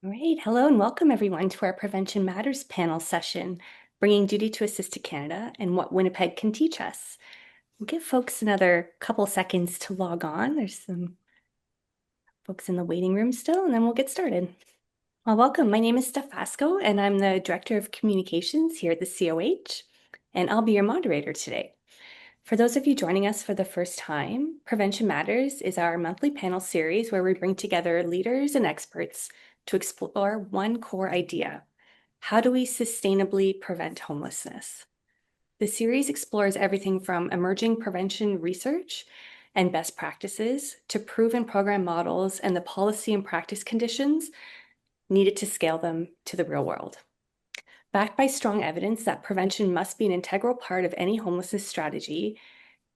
All right, hello and welcome everyone to our Prevention Matters panel session, bringing duty to assist to Canada and what Winnipeg can teach us. We'll give folks another couple seconds to log on. There's some folks in the waiting room still, and then we'll get started. Well, welcome. My name is Steph Pasco, and I'm the Director of Communications here at the COH, and I'll be your moderator today. For those of you joining us for the first time, Prevention Matters is our monthly panel series where we bring together leaders and experts to explore one core idea. How do we sustainably prevent homelessness? The series explores everything from emerging prevention research and best practices to proven program models and the policy and practice conditions needed to scale them to the real world. Backed by strong evidence that prevention must be an integral part of any homelessness strategy,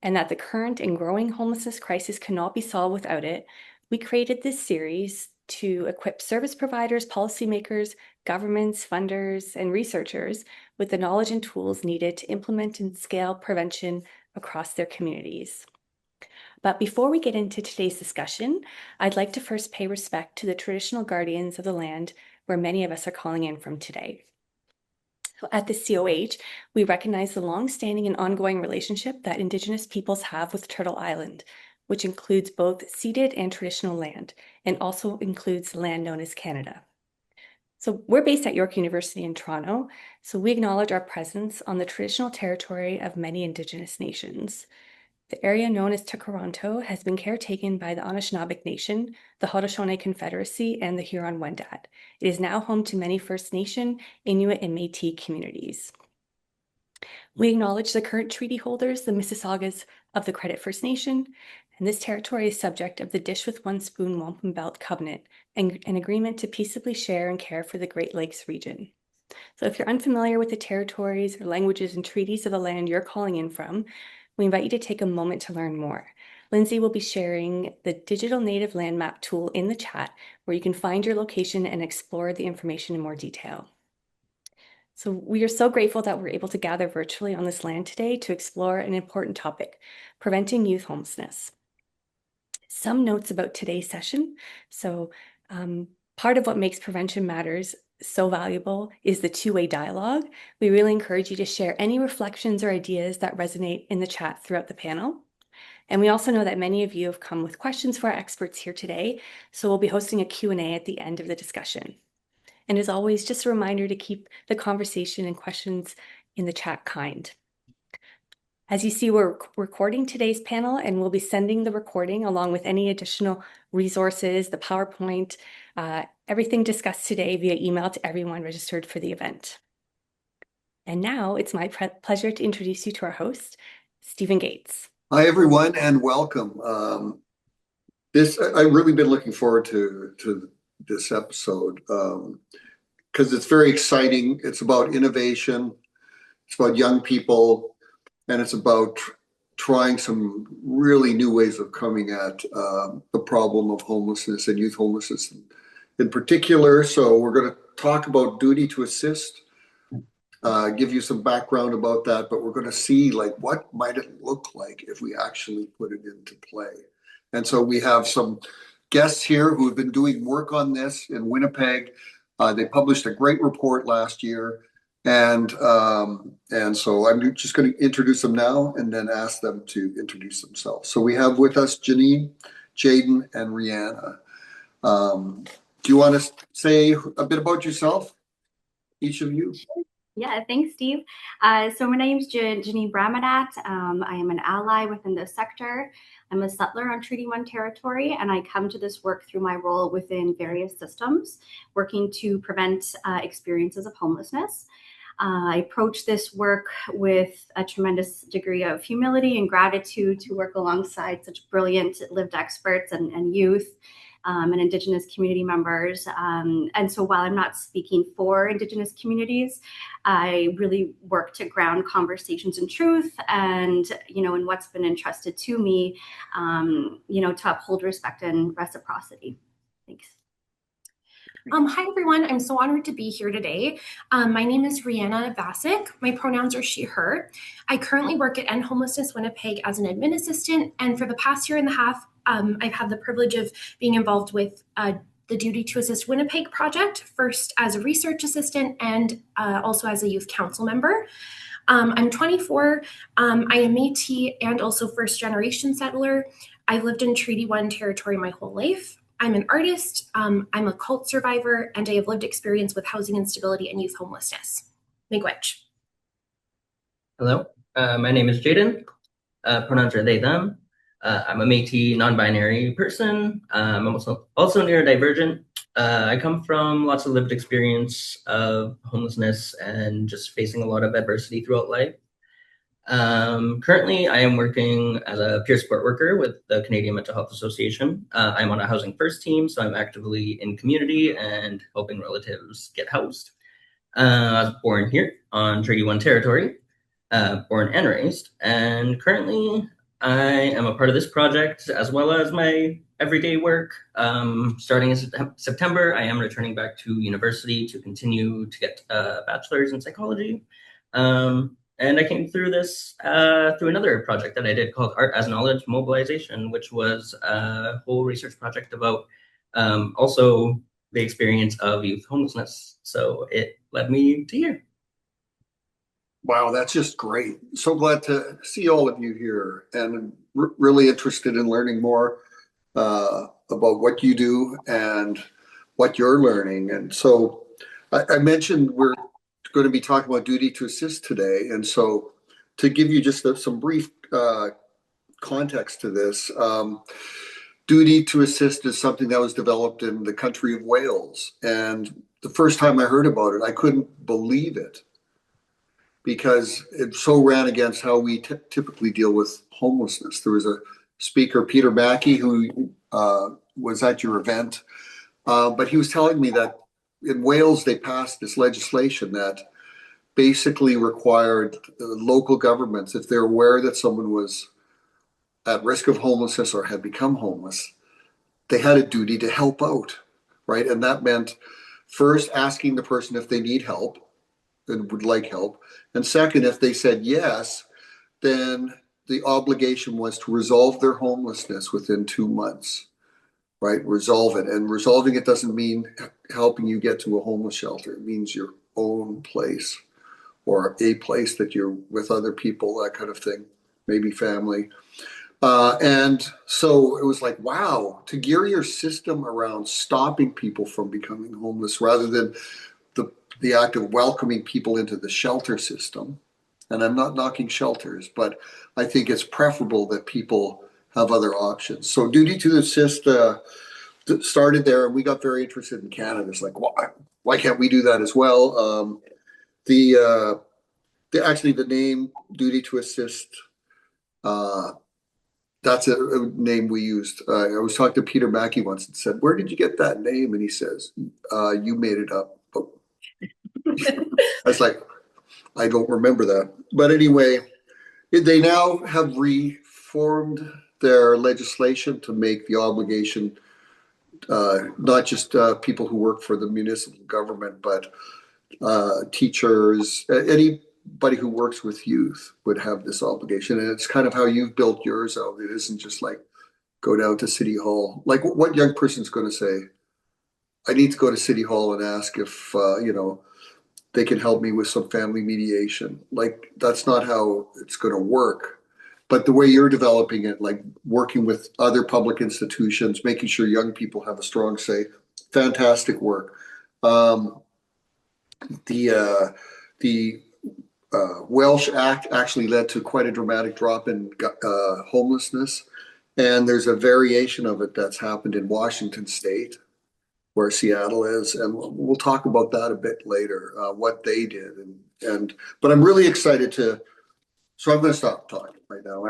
and that the current and growing homelessness crisis cannot be solved without it, we created this series to equip service providers, policymakers, governments, funders, and researchers with the knowledge and tools needed to implement and scale prevention across their communities. But before we get into today's discussion, I'd like to first pay respect to the traditional guardians of the land where many of us are calling in from today. So at the COH, we recognize the long-standing and ongoing relationship that Indigenous peoples have with Turtle Island, which includes both ceded and traditional land, and also includes land known as Canada. So we're based at York University in Toronto, so we acknowledge our presence on the traditional territory of many Indigenous nations. The area known as Tkaronto has been caretaken by the Anishinaabeg Nation, the Haudenosaunee Confederacy, and the Huron-Wendat. It is now home to many First Nation, Inuit, and Métis communities. We acknowledge the current treaty holders, the Mississaugas of the Credit First Nation, and this territory is subject of the Dish with One Spoon Wampum Belt Covenant, and an agreement to peaceably share and care for the Great Lakes region. So if you're unfamiliar with the territories or languages and treaties of the land you're calling in from, we invite you to take a moment to learn more. Lindsay will be sharing the digital native land map tool in the chat where you can find your location and explore the information in more detail. So we are so grateful that we're able to gather virtually on this land today to explore an important topic, preventing youth homelessness. Some notes about today's session. So part of what makes Prevention Matters so valuable is the two-way dialogue. We really encourage you to share any reflections or ideas that resonate in the chat throughout the panel. And we also know that many of you have come with questions for our experts here today, so we'll be hosting a Q&A at the end of the discussion. And as always, just a reminder to keep the conversation and questions in the chat kind. As you see, we're recording today's panel, and we'll be sending the recording along with any additional resources, the PowerPoint, everything discussed today via email to everyone registered for the event. And now it's my pleasure to introduce you to our host, Stephen Gates. Hi, everyone, and welcome. I've really been looking forward to this episode because it's very exciting. It's about innovation, it's about young people, and it's about trying some really new ways of coming at the problem of homelessness and youth homelessness in particular. So we're going to talk about duty to assist, give you some background about that, but we're going to see what might it look like if we actually put it into play. And so we have some guests here who have been doing work on this in Winnipeg. They published a great report last year. And so I'm just going to introduce them now and then ask them to introduce themselves. So we have with us Janine, Jaden, and Rihanna. Do you want to say a bit about yourself, each of you? Yeah, thanks, Steve. So my name is Janine Bramadat. I am an ally within this sector. I'm a settler on Treaty 1 territory, and I come to this work through my role within various systems, working to prevent experiences of homelessness. I approach this work with a tremendous degree of humility and gratitude to work alongside such brilliant lived experts and youth and Indigenous community members. And so while I'm not speaking for Indigenous communities, I really work to ground conversations in truth and, in what's been entrusted to me, to uphold respect and reciprocity. Thanks. Hi, everyone. I'm so honored to be here today. My name is Rihanna Vasic. My pronouns are she, her. I currently work at End Homelessness Winnipeg as an admin assistant. And for the past year and a half, I've had the privilege of being involved with the Duty to Assist Winnipeg project, first as a research assistant and also as a youth council member. I'm 24. I am Métis and also first generation settler. I've lived in Treaty 1 territory my whole life. I'm an artist, I'm a cult survivor, and I have lived experience with housing instability and youth homelessness. Miigwech. Hello, my name is Jaden. Pronouns are they, them. I'm a Métis non-binary person. I'm also neurodivergent. I come from lots of lived experience of homelessness and just facing a lot of adversity throughout life. Currently, I am working as a peer support worker with the Canadian Mental Health Association. I'm on a Housing First team, so I'm actively in community and helping relatives get housed. I was born here on Treaty 1 territory, born and raised, and currently I am a part of this project as well as my everyday work. Starting in September, I am returning back to university to continue to get a bachelor's in psychology. And I came through this through another project that I did called Art as Knowledge Mobilization, which was a whole research project about also the experience of youth homelessness. So it led me to here. Wow, that's just great. So glad to see all of you here, and really interested in learning more about what you do and what you're learning. And so I mentioned we're going to be talking about duty to assist today. And so to give you just some brief context to this, duty to assist is something that was developed in the country of Wales. And the first time I heard about it, I couldn't believe it, because it so ran against how we typically deal with homelessness. There was a speaker, Peter Mackey, who was at your event, but he was telling me that in Wales, they passed this legislation that basically required local governments, if they're aware that someone was at risk of homelessness or had become homeless, they had a duty to help out, right? And that meant first asking the person if they need help and would like help. And second, if they said yes, then the obligation was to resolve their homelessness within 2 months, right? Resolve it. And resolving it doesn't mean helping you get to a homeless shelter. It means your own place, or a place that you're with other people, that kind of thing, maybe family. And so it was like, wow, to gear your system around stopping people from becoming homeless rather than the act of welcoming people into the shelter system. And I'm not knocking shelters, but I think it's preferable that people have other options. So duty to assist started there, and we got very interested in Canada. It's like, why can't we do that as well? Actually the name duty to assist, that's a name we used. I was talking to Peter Mackey once and said, where did you get that name? And he says, you made it up. I was like, I don't remember that. But anyway, they now have reformed their legislation to make the obligation not just people who work for the municipal government, but teachers, anybody who works with youth would have this obligation. And it's kind of how you've built yours out. It isn't just like go down to City Hall. Like, what young person's going to say, I need to go to City Hall and ask if, they can help me with some family mediation. Like, that's not how it's going to work. But the way you're developing it, like working with other public institutions, making sure young people have a strong say, fantastic work. The Welsh Act actually led to quite a dramatic drop in homelessness. And there's a variation of it that's happened in Washington State, where Seattle is, and we'll talk about that a bit later, what they did. But I'm really excited so I'm going to stop talking right now.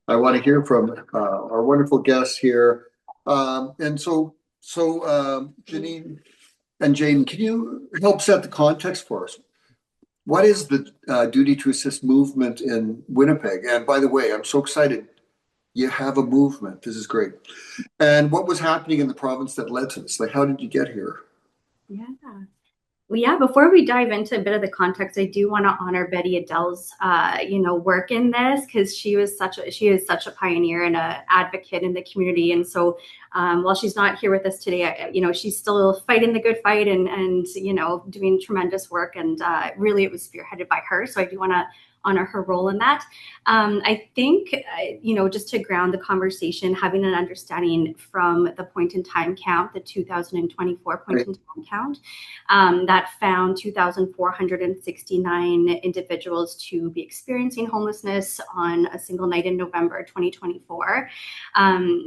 I want to hear from our wonderful guests here. And so Janine and Jane, can you help set the context for us? What is the Duty to Assist movement in Winnipeg? And by the way, I'm so excited. You have a movement. This is great. And what was happening in the province that led to this? Like, how did you get here? Yeah. Yeah, before we dive into a bit of the context, I do want to honor Betty Adele's, work in this, because she is such a pioneer and an advocate in the community. And so, while she's not here with us today, she's still fighting the good fight and doing tremendous work. And really, it was spearheaded by her. So I do want to honor her role in that. I think, just to ground the conversation, having an understanding from the point in time count, the 2024 point in time count, that found 2,469 individuals to be experiencing homelessness on a single night in November 2024.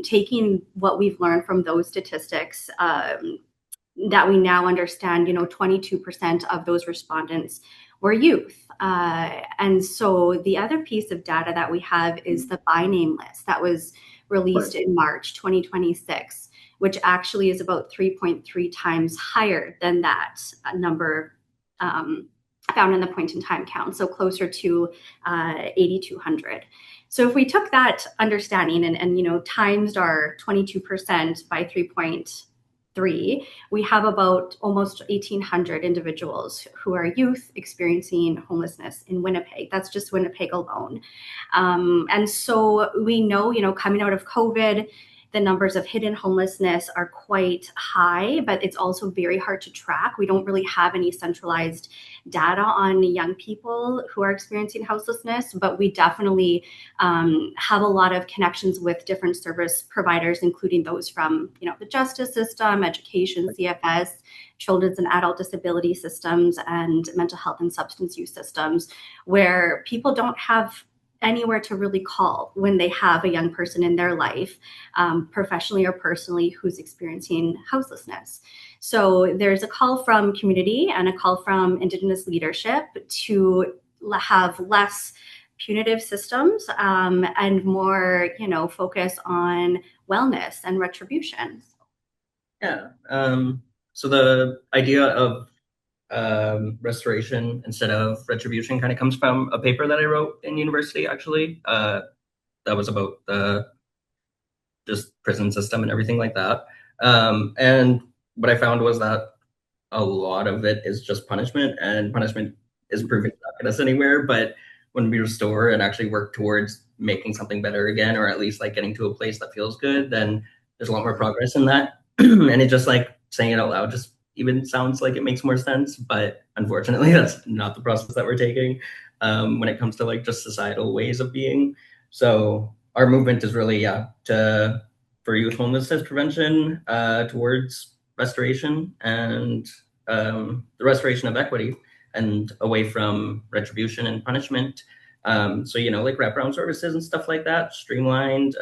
Taking what we've learned from those statistics, that we now understand, 22% of those respondents were youth. And so the other piece of data that we have is the by name list that was released in March 2026, which actually is about 3.3 times higher than that number found in the point in time count, so closer to 8,200. So if we took that understanding and times our 22% by 3.3, we have about almost 1,800 individuals who are youth experiencing homelessness in Winnipeg. That's just Winnipeg alone. And so we know, coming out of COVID, the numbers of hidden homelessness are quite high, but it's also very hard to track. We don't really have any centralized data on young people who are experiencing houselessness, but we definitely have a lot of connections with different service providers, including those from the justice system, education, CFS, children's and adult disability systems, and mental health and substance use systems, where people don't have anywhere to really call when they have a young person in their life, professionally or personally, who's experiencing houselessness. So there's a call from community and a call from Indigenous leadership to have less punitive systems and more, focus on wellness and retribution. Yeah. So the idea of restoration instead of retribution kind of comes from a paper that I wrote in university, actually. That was about the just prison system and everything like that. And what I found was that a lot of it is just punishment, and punishment is proving to not get us anywhere. But when we restore and actually work towards making something better again, or at least like getting to a place that feels good, then there's a lot more progress in that. And it just like saying it out loud just even sounds like it makes more sense, but unfortunately that's not the process that we're taking when it comes to like just societal ways of being. So our movement is really for youth homelessness prevention towards restoration and the restoration of equity and away from retribution and punishment. So like wraparound services and stuff like that, streamlined,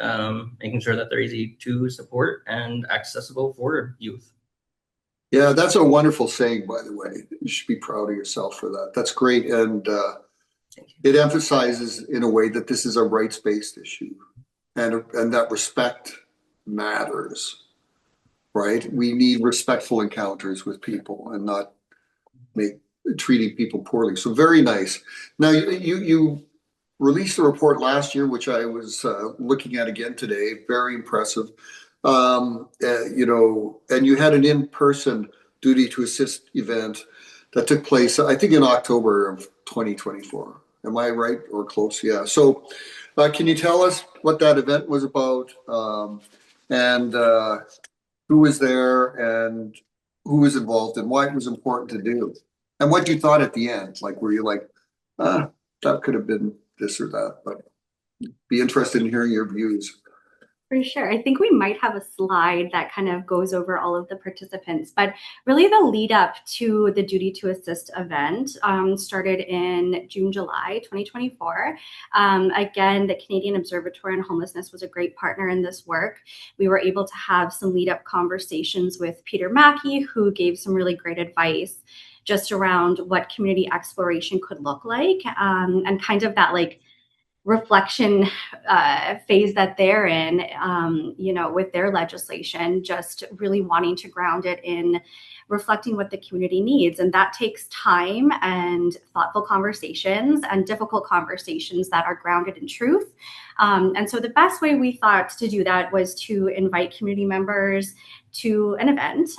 making sure that they're easy to support and accessible for youth. Yeah, that's a wonderful saying, by the way. You should be proud of yourself for that. That's great. And it emphasizes in a way that this is a rights-based issue and that respect matters, right? We need respectful encounters with people and not treating people poorly. So very nice. Now, you released a report last year, which I was looking at again today. Very impressive. And you had an in-person duty to assist event that took place, I think, in October of 2024. Am I right or close? Yeah. So can you tell us what that event was about and who was there and who was involved and why it was important to do? And what you thought at the end? Like, were you like, that could have been this or that? But be interested in hearing your views. For sure. I think we might have a slide that kind of goes over all of the participants, but really the lead up to the Duty to Assist event started in June, July 2024. Again, the Canadian Observatory on Homelessness was a great partner in this work. We were able to have some lead up conversations with Peter Mackey, who gave some really great advice just around what community exploration could look like and kind of that like reflection phase that they're in, with their legislation, just really wanting to ground it in reflecting what the community needs. And that takes time and thoughtful conversations and difficult conversations that are grounded in truth. And so the best way we thought to do that was to invite community members to an event.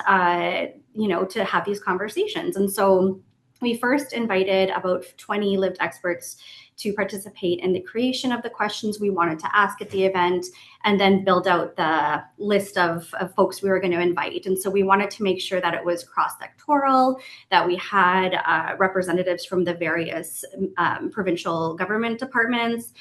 to have these conversations. And so we first invited about 20 lived experts to participate in the creation of the questions we wanted to ask at the event, and then build out the list of folks we were going to invite. And so we wanted to make sure that it was cross-sectoral, that we had representatives from the various provincial government departments,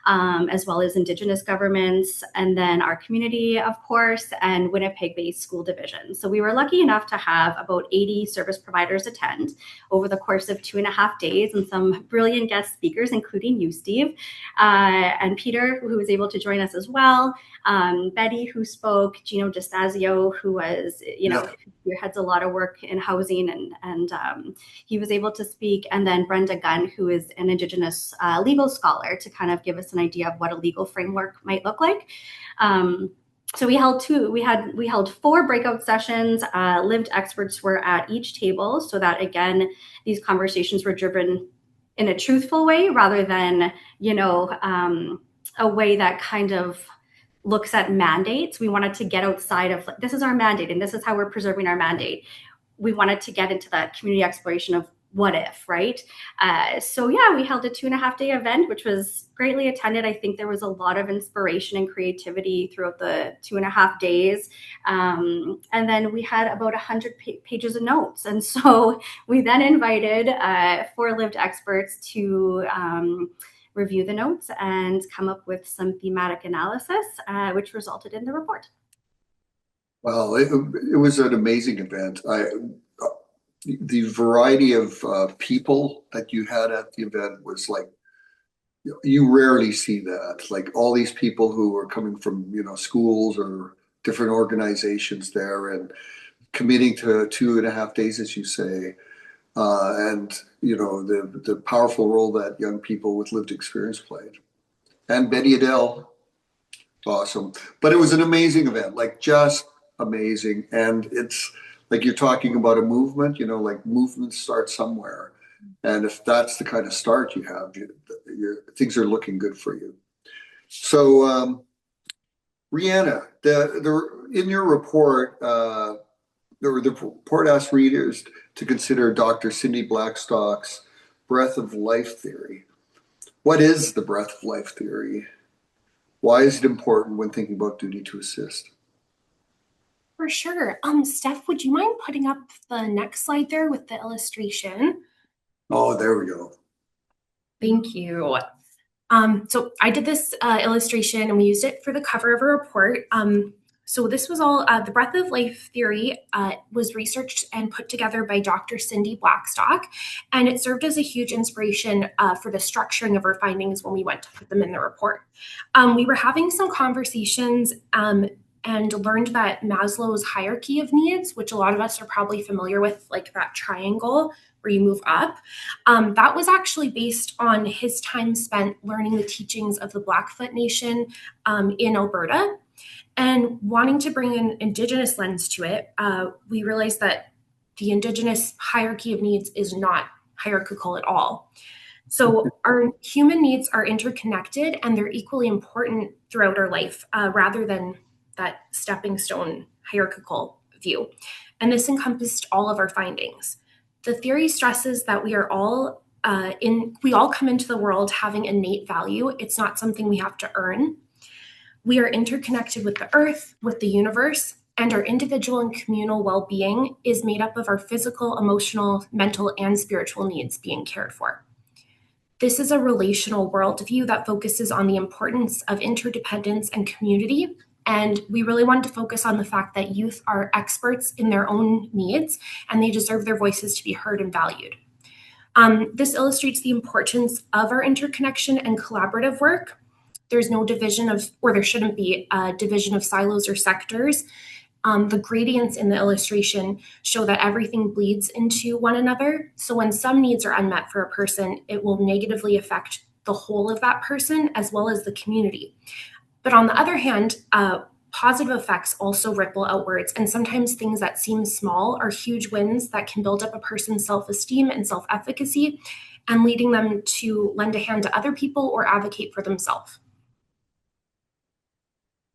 as well as Indigenous governments, and then our community, of course, and Winnipeg-based school divisions. So we were lucky enough to have about 80 service providers attend over the course of 2.5 days, and some brilliant guest speakers, including you, Steve, and Peter, who was able to join us as well. Betty, who spoke, Gino DeStazio, who was, who heads a lot of work in housing, and he was able to speak, and then Brenda Gunn, who is an Indigenous legal scholar, to kind of give us an idea of what a legal framework might look like. So we held 4 breakout sessions. Lived experts were at each table, so that again, these conversations were driven in a truthful way rather than, a way that kind of looks at mandates. We wanted to get outside of, this is our mandate and this is how we're preserving our mandate. We wanted to get into that community exploration of what if, right? So yeah, we held a 2.5-day event, which was greatly attended. I think there was a lot of inspiration and creativity throughout the 2.5 days. And then we had about 100 pages of notes. And so we then invited 4 lived experts to review the notes and come up with some thematic analysis, which resulted in the report. Well, it was an amazing event. The variety of people that you had at the event was like, you rarely see that. Like all these people who were coming from, schools or different organizations there and committing to 2.5 days, as you say. And, the powerful role that young people with lived experience played. And Betty Adele, awesome. But it was an amazing event, like just amazing. And it's like you're talking about a movement, like movements start somewhere. And if that's the kind of start you have, things are looking good for you. So, Rihanna, in your report, the report asked readers to consider Dr. Cindy Blackstock's breath of life theory. What is the breath of life theory? Why is it important when thinking about duty to assist? For sure. Steph, would you mind putting up the next slide there with the illustration? Oh, there we go. Thank you. So I did this illustration and we used it for the cover of a report. So this was all, the breath of life theory was researched and put together by Dr. Cindy Blackstock, and it served as a huge inspiration for the structuring of our findings when we went to put them in the report. We were having some conversations and learned that Maslow's hierarchy of needs, which a lot of us are probably familiar with, like that triangle where you move up, that was actually based on his time spent learning the teachings of the Blackfoot Nation in Alberta. And wanting to bring an Indigenous lens to it, we realized that the Indigenous hierarchy of needs is not hierarchical at all. So our human needs are interconnected and they're equally important throughout our life, rather than that stepping stone hierarchical view. And this encompassed all of our findings. The theory stresses that we all come into the world having innate value. It's not something we have to earn. We are interconnected with the earth, with the universe, and our individual and communal well-being is made up of our physical, emotional, mental, and spiritual needs being cared for. This is a relational worldview that focuses on the importance of interdependence and community. And we really wanted to focus on the fact that youth are experts in their own needs and they deserve their voices to be heard and valued. This illustrates the importance of our interconnection and collaborative work. There's no division of, or there shouldn't be a division of silos or sectors. The gradients in the illustration show that everything bleeds into one another. So when some needs are unmet for a person, it will negatively affect the whole of that person as well as the community. But on the other hand, positive effects also ripple outwards, and sometimes things that seem small are huge wins that can build up a person's self-esteem and self-efficacy, and leading them to lend a hand to other people or advocate for themselves.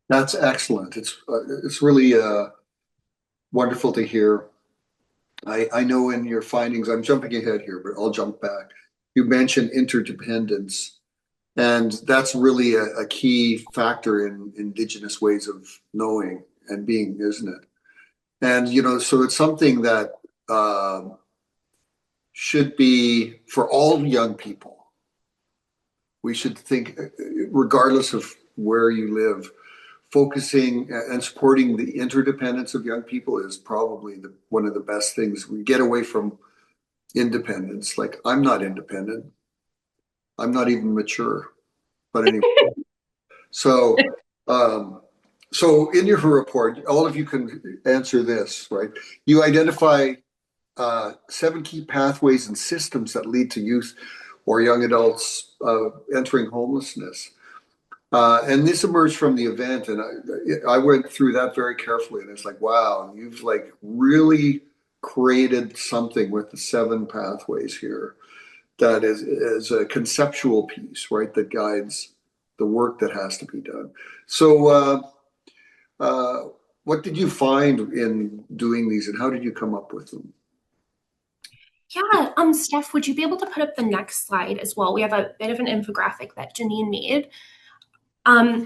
That's excellent. It's really wonderful to hear I know in your findings, I'm jumping ahead here, but I'll jump back. You mentioned interdependence, and that's really a key factor in Indigenous ways of knowing and being, isn't it? And, so it's something that should be for all young people. We should think, regardless of where you live, focusing and supporting the interdependence of young people is probably one of the best things. We get away from independence. Like, I'm not independent. I'm not even mature. But anyway, so so in your report, all of you can answer this, right? You identify 7 key pathways and systems that lead to youth or young adults entering homelessness. And this emerged from the event, and I went through that very carefully, and it's like, wow, you've like really created something with the 7 pathways here that is a conceptual piece, right, that guides the work that has to be done. So what did you find in doing these, and how did you come up with them? Yeah, Steph, would you be able to put up the next slide as well? We have a bit of an infographic that Janine made.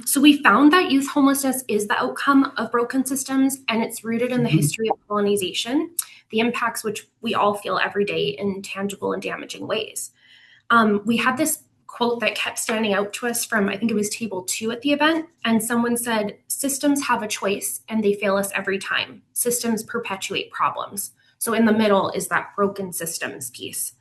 So we found that youth homelessness is the outcome of broken systems, and it's rooted in the history of colonization, the impacts which we all feel every day in tangible and damaging ways. We had this quote that kept standing out to us from, I think it was table 2 at the event, and someone said, "Systems have a choice and they fail us every time. Systems perpetuate problems." So in the middle is that broken systems piece.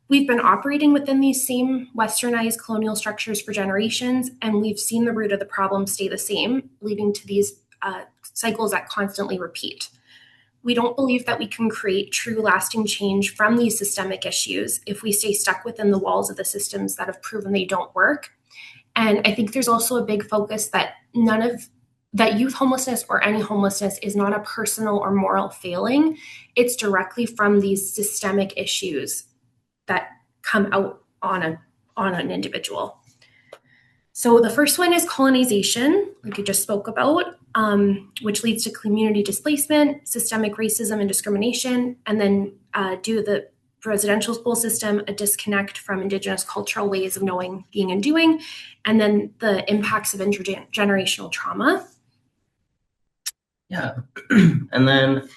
We've been operating within these same westernized colonial structures for generations, and we've seen the root of the problem stay the same, leading to these cycles that constantly repeat. We don't believe that we can create true lasting change from these systemic issues if we stay stuck within the walls of the systems that have proven they don't work. And I think there's also a big focus that that youth homelessness or any homelessness is not a personal or moral failing. It's directly from these systemic issues that come out on an individual. So the first one is colonization, like I just spoke about, which leads to community displacement, systemic racism and discrimination, and then due to the residential school system, a disconnect from Indigenous cultural ways of knowing, being, and doing, and then the impacts of intergenerational trauma. Yeah, and then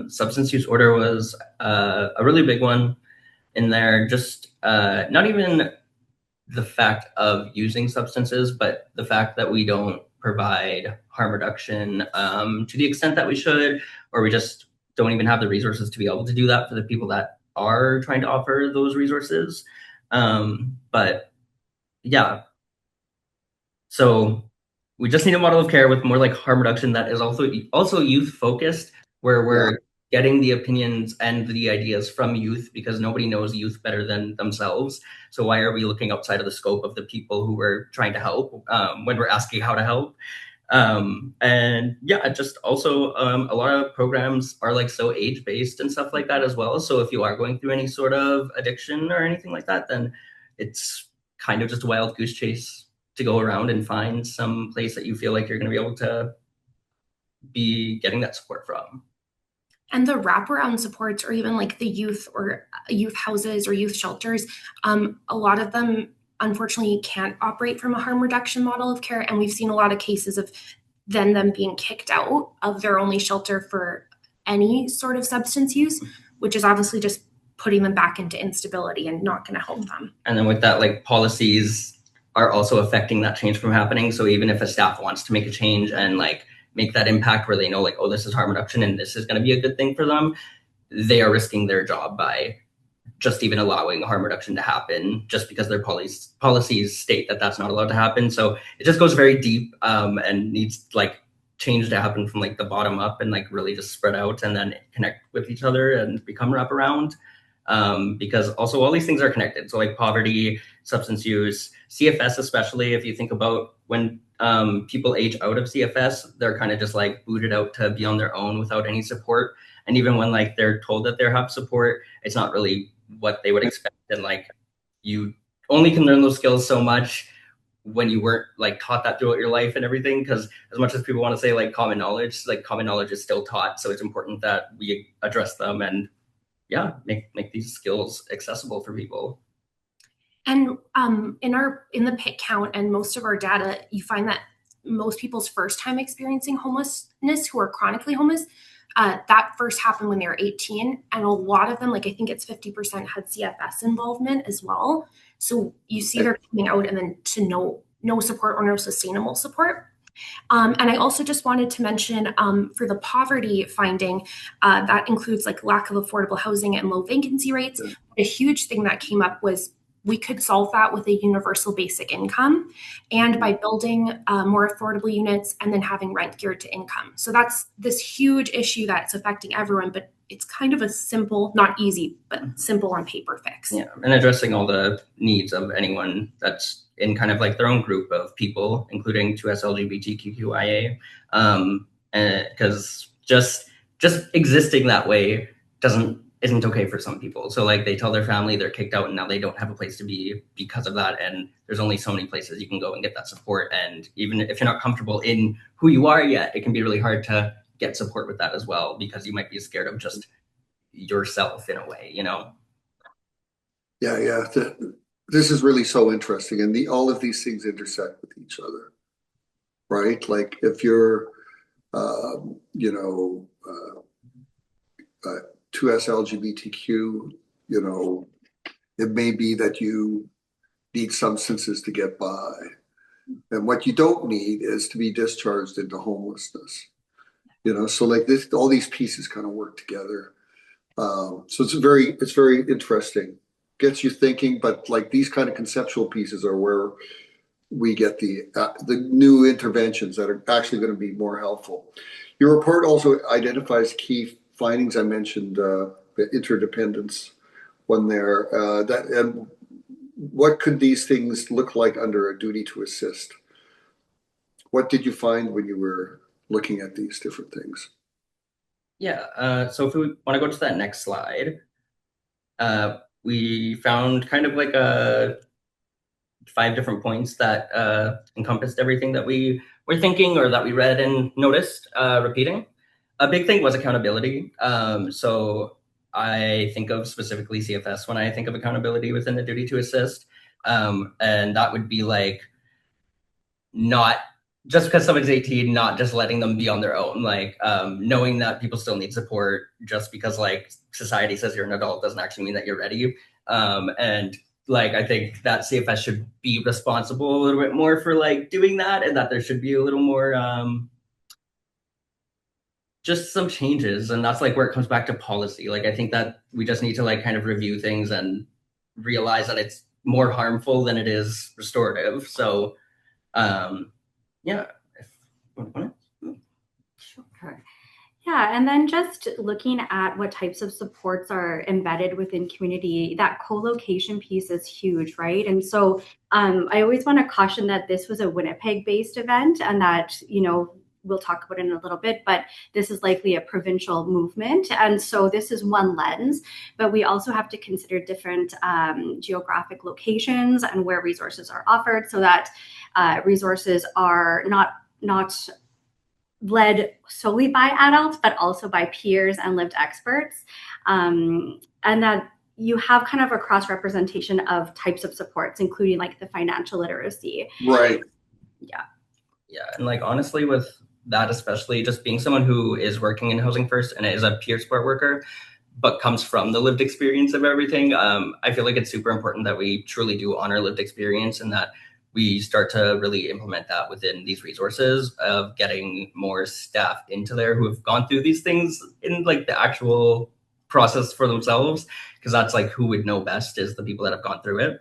substance use order was a really big one in there. Just not even the fact of using substances, but the fact that we don't provide harm reduction to the extent that we should, or we just don't even have the resources to be able to do that for the people that are trying to offer those resources. But yeah, so we just need a model of care with more like harm reduction that is also youth focused, where we're getting the opinions and the ideas from youth, because nobody knows youth better than themselves. So why are we looking outside of the scope of the people who we're trying to help when we're asking how to help? And yeah, just also a lot of programs are like so age-based and stuff like that as well. So if you are going through any sort of addiction or anything like that, then it's kind of just a wild goose chase to go around and find some place that you feel like you're going to be able to be getting that support from. And the wraparound supports, or even like the youth or youth houses or youth shelters, a lot of them unfortunately can't operate from a harm reduction model of care. And we've seen a lot of cases of them being kicked out of their only shelter for any sort of substance use, which is obviously just putting them back into instability and not going to help them. And then with that, like, policies are also affecting that change from happening. So even if a staff wants to make a change and like make that impact where they know like, oh, this is harm reduction and this is going to be a good thing for them, they are risking their job by just even allowing harm reduction to happen just because their policies state that that's not allowed to happen. So it just goes very deep and needs like change to happen from like the bottom up and like really just spread out and then connect with each other and become wraparound. Because also all these things are connected. So like poverty, substance use, CFS, especially if you think about when people age out of CFS, they're kind of just like booted out to be on their own without any support. And even when like they're told that they have support, it's not really what they would expect. And like you only can learn those skills so much when you weren't like taught that throughout your life and everything. Because as much as people want to say like common knowledge is still taught. So it's important that we address them and make these skills accessible for people. And in the PIC count and most of our data, you find that most people's first time experiencing homelessness who are chronically homeless, that first happened when they were 18. And a lot of them, like I think it's 50% had CFS involvement as well. So you see they're coming out and then to no support or no sustainable support. And I also just wanted to mention for the poverty finding, that includes like lack of affordable housing and low vacancy rates. A huge thing that came up was we could solve that with a universal basic income and by building more affordable units and then having rent geared to income. So that's this huge issue that's affecting everyone, but it's kind of a simple, not easy, but simple on paper fix. Yeah, and addressing all the needs of anyone that's in kind of like their own group of people, including 2S LGBTQIA, and because just existing that way isn't okay for some people. So like they tell their family they're kicked out and now they don't have a place to be because of that. And there's only so many places you can go and get that support. And even if you're not comfortable in who you are yet, it can be really hard to get support with that as well, because you might be scared of just yourself in a way, you know? Yeah. This is really so interesting. And all of these things intersect with each other, right? Like if you're, 2S LGBTQ, it may be that you need substances to get by. And what you don't need is to be discharged into homelessness. So like this, all these pieces kind of work together. So it's very interesting. Gets you thinking, but like these kind of conceptual pieces are where we get the new interventions that are actually going to be more helpful. Your report also identifies key findings. I mentioned the interdependence one there. And what could these things look like under a duty to assist? What did you find when you were looking at these different things? Yeah, so if we want to go to that next slide, we found kind of like 5 different points that encompassed everything that we were thinking or that we read and noticed repeating. A big thing was accountability. So I think of specifically CFS when I think of accountability within the duty to assist. And that would be like not just because someone's 18, not just letting them be on their own, like knowing that people still need support just because like society says you're an adult doesn't actually mean that you're ready. And like, I think that CFS should be responsible a little bit more for like doing that, and that there should be a little more just some changes. And that's like where it comes back to policy. Like, I think that we just need to like kind of review things and realize that it's more harmful than it is restorative. So yeah. Sure. Yeah, and then just looking at what types of supports are embedded within community, that co-location piece is huge, right? And so I always want to caution that this was a Winnipeg-based event, and that, we'll talk about it in a little bit, but this is likely a provincial movement. And so this is one lens, but we also have to consider different geographic locations and where resources are offered, so that resources are not led solely by adults, but also by peers and lived experts. And that you have kind of a cross-representation of types of supports, including like the financial literacy. Right. Yeah. And like, honestly, with that, especially just being someone who is working in Housing First and is a peer support worker, but comes from the lived experience of everything, I feel like it's super important that we truly do honor lived experience, and that we start to really implement that within these resources of getting more staff into there who have gone through these things in like the actual process for themselves, because that's like who would know best is the people that have gone through it.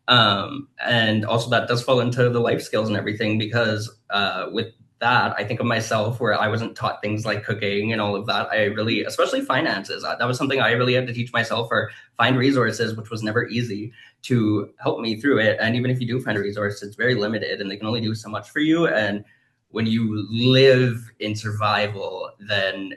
And also that does fall into the life skills and everything, because with that, I think of myself where I wasn't taught things like cooking and all of that. I really, especially finances, that was something I really had to teach myself, or find resources, which was never easy, to help me through it. And even if you do find a resource, it's very limited and they can only do so much for you. And when you live in survival, then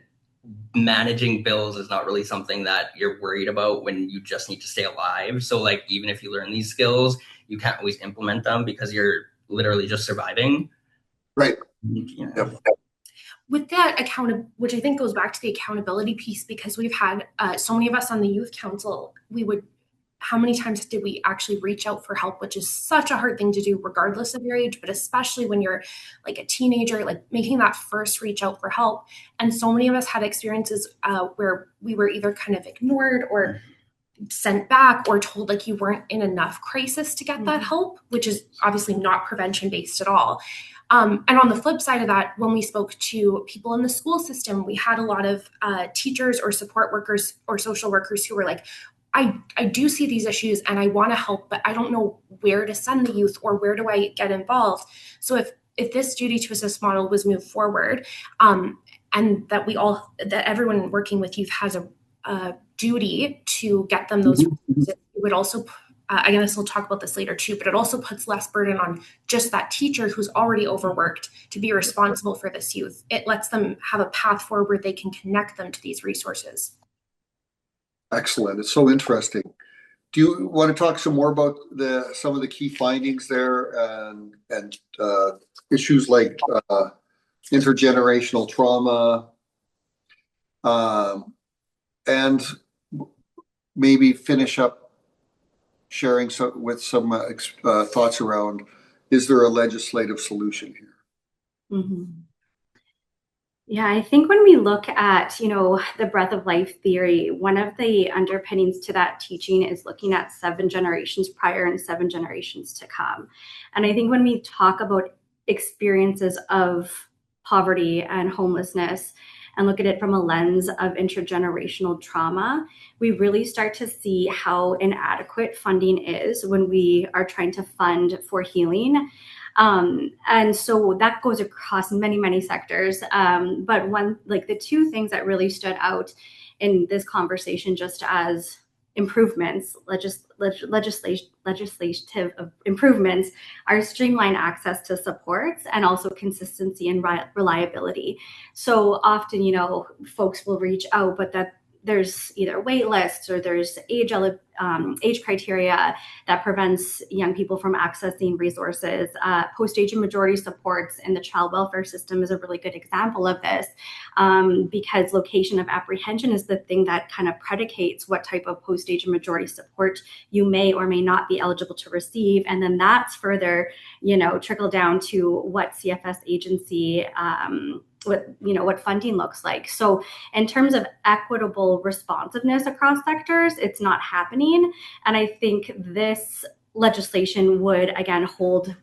managing bills is not really something that you're worried about when you just need to stay alive. So like, even if you learn these skills, you can't always implement them because you're literally just surviving. Right. Yeah. Yep. with that which I think goes back to the accountability piece, because we've had so many of us on the youth council, how many times did we actually reach out for help, which is such a hard thing to do regardless of your age, but especially when you're like a teenager, like making that first reach out for help. And so many of us had experiences where we were either kind of ignored or sent back or told like you weren't in enough crisis to get that help, which is obviously not prevention based at all. And on the flip side of that, when we spoke to people in the school system, we had a lot of teachers or support workers or social workers who were like, I do see these issues and I want to help, but I don't know where to send the youth or where do I get involved. So if this duty to assist model was moved forward, and that everyone working with youth has a duty to get them those resources, it would also, I guess we'll talk about this later too, but it also puts less burden on just that teacher who's already overworked to be responsible for this youth. It lets them have a path forward where they can connect them to these resources. Excellent. It's so interesting. Do you want to talk some more about some of the key findings there and issues like intergenerational trauma, and maybe finish up sharing with some thoughts around, is there a legislative solution here? Yeah, I think when we look at, the breadth of life theory, one of the underpinnings to that teaching is looking at 7 generations prior and 7 generations to come. And I think when we talk about experiences of poverty and homelessness and look at it from a lens of intergenerational trauma, we really start to see how inadequate funding is when we are trying to fund for healing. And so that goes across many, many sectors. But the 2 things that really stood out in this conversation, just as improvements, legislative improvements, are streamlined access to supports and also consistency and reliability. So often, folks will reach out, but that there's either wait lists or there's age criteria that prevents young people from accessing resources. Post-age and majority supports in the child welfare system is a really good example of this, because location of apprehension is the thing that kind of predicates what type of post-age and majority support you may or may not be eligible to receive. And then that's further, trickle down to what CFS agency, what funding looks like. So in terms of equitable responsiveness across sectors, it's not happening. And I think this legislation would, again, hold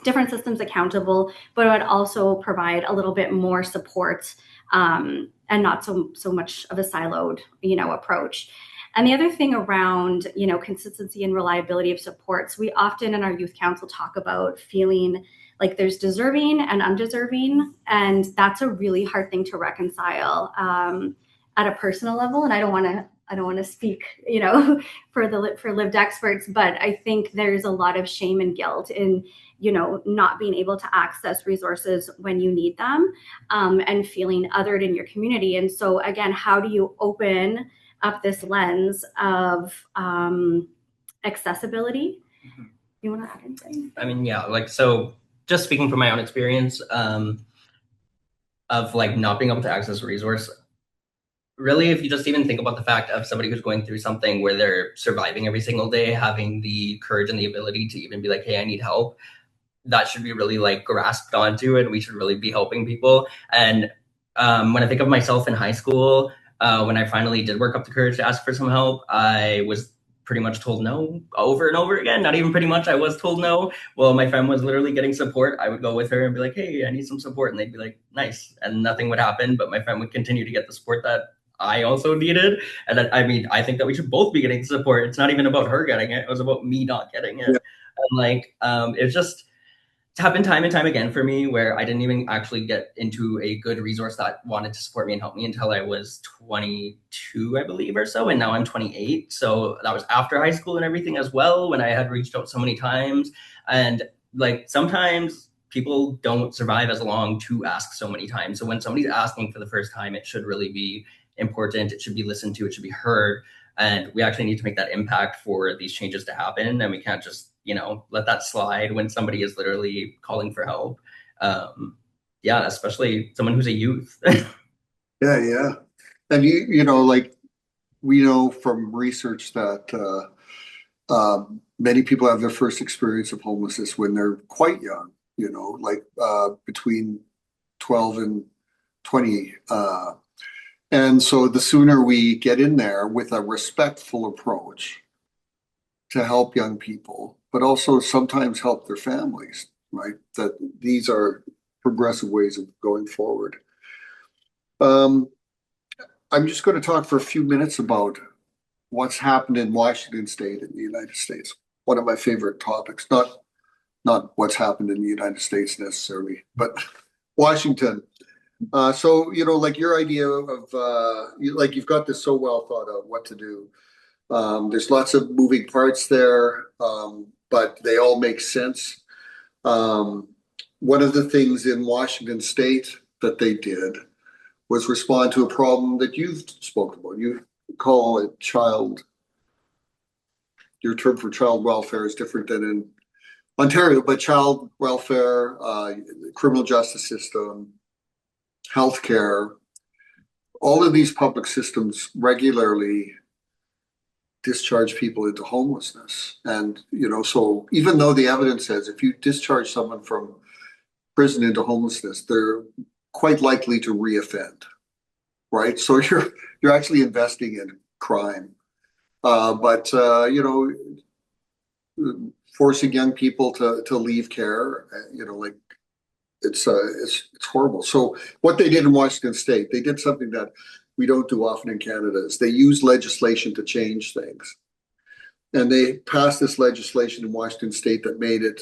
different systems accountable, but it would also provide a little bit more support, and not so much of a siloed, approach. And the other thing around, consistency and reliability of supports, we often in our youth council talk about feeling like there's deserving and undeserving, and that's a really hard thing to reconcile at a personal level. And I don't want to speak, for lived experts, but I think there's a lot of shame and guilt in, not being able to access resources when you need them, and feeling othered in your community. And so again, how do you open up this lens of accessibility? You want to add anything? I mean, yeah, so just speaking from my own experience of not being able to access a resource, really, if you just even think about the fact of somebody who's going through something where they're surviving every single day, having the courage and the ability to even be like, hey, I need help, that should be really grasped onto, and we should really be helping people. And when I think of myself in high school, when I finally did work up the courage to ask for some help, I was pretty much told no over and over again. Not even pretty much, I was told no. Well, my friend was literally getting support. I would go with her and be like, hey, I need some support. And they'd be like, nice. And nothing would happen, but my friend would continue to get the support that I also needed. And I think that we should both be getting support. It's not even about her getting it. It was about me not getting it. Yeah. And it's just, it's happened time and time again for me where I didn't even actually get into a good resource that wanted to support me and help me until I was 22, I believe, or so. And now I'm 28. So that was after high school and everything as well, when I had reached out so many times. And sometimes people don't survive as long to ask so many times. So when somebody's asking for the first time, it should really be important. It should be listened to. It should be heard. And we actually need to make that impact for these changes to happen. And we can't just, let that slide when somebody is literally calling for help. yeah, especially someone who's a youth. Yeah. And you know, like we know from research that many people have their first experience of homelessness when they're quite young, you know, like between 12 and 20. And so the sooner we get in there with a respectful approach to help young people, but also sometimes help their families, right? That these are progressive ways of going forward. I'm just going to talk for a few minutes about what's happened in Washington State in the United States. One of my favorite topics, not what's happened in the United States necessarily, but Washington. So, you know, like your idea of, like you've got this so well thought out what to do. There's lots of moving parts there, but they all make sense. One of the things in Washington State that they did was respond to a problem that you've spoken about. You call it your term for child welfare is different than in Ontario, but child welfare, criminal justice system, healthcare, all of these public systems regularly discharge people into homelessness. And, you know, so even though the evidence says if you discharge someone from prison into homelessness, they're quite likely to reoffend, right? So you're actually investing in crime. But you know, forcing young people to leave care, you know, like it's horrible. So what they did in Washington State, they did something that we don't do often in Canada, is they used legislation to change things. And they passed this legislation in Washington State that made it